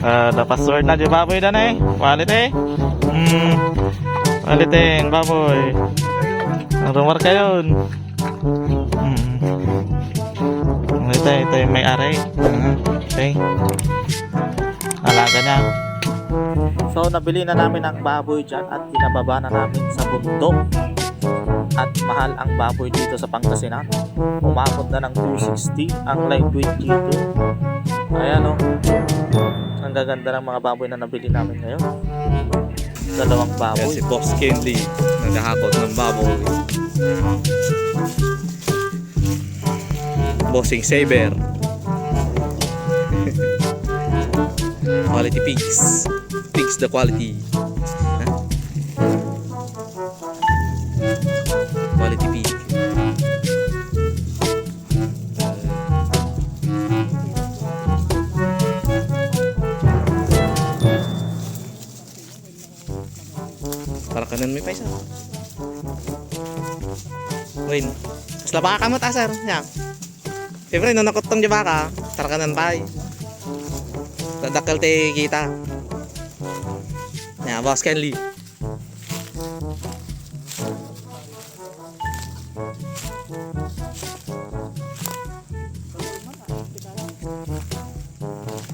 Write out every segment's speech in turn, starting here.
Napasword na di baboy na eh. Walit eh. Walit eh, baboy. Rumor kayo. Ito yung may-ari. Okay. Alaga niya. So, nabili na namin ang baboy dyan at pinababa na namin sa bundok. At mahal ang baboy dito sa Pangasinan. Umabot na ng 260 ang live weight dito. Ayan o. Ang gaganda ng mga baboy na nabili namin ngayon. Dalawang baboy. Yan si Boss Kenley, naghahakot ng baboy. Bossing Saber. Quality pigs. Pigs the quality. Huh? Quality pig. Para kanan may paisa. Wait. Mas labaka ka mo ta, sir. Yan. Siyempre, nanakot tong jabaka. Para kanan pa. Dadakal te kita. Yan, Boss Kenley.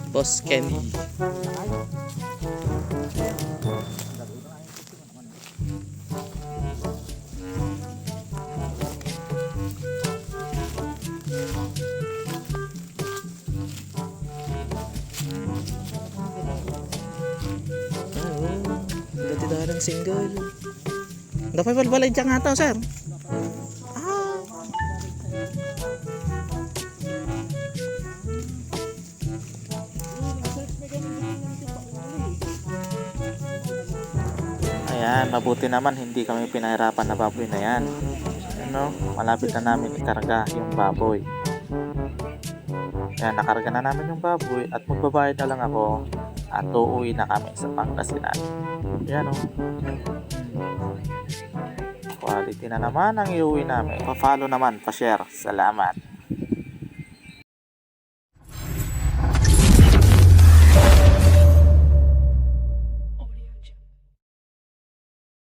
Boss Kenley. Dati single. Dapat balbalay dyan nga ito, sir. Ayan, mabuti naman hindi kami pinahirapan na baboy na yan. Ano, malapit na namin ikarga yung baboy. Ayan, nakarga na namin yung baboy at magbabayad na lang ako at uuwi na kami sa Pangasinan. Ayan o. Quality na naman ang iuwi namin. Pa-follow naman, pa-share. Salamat.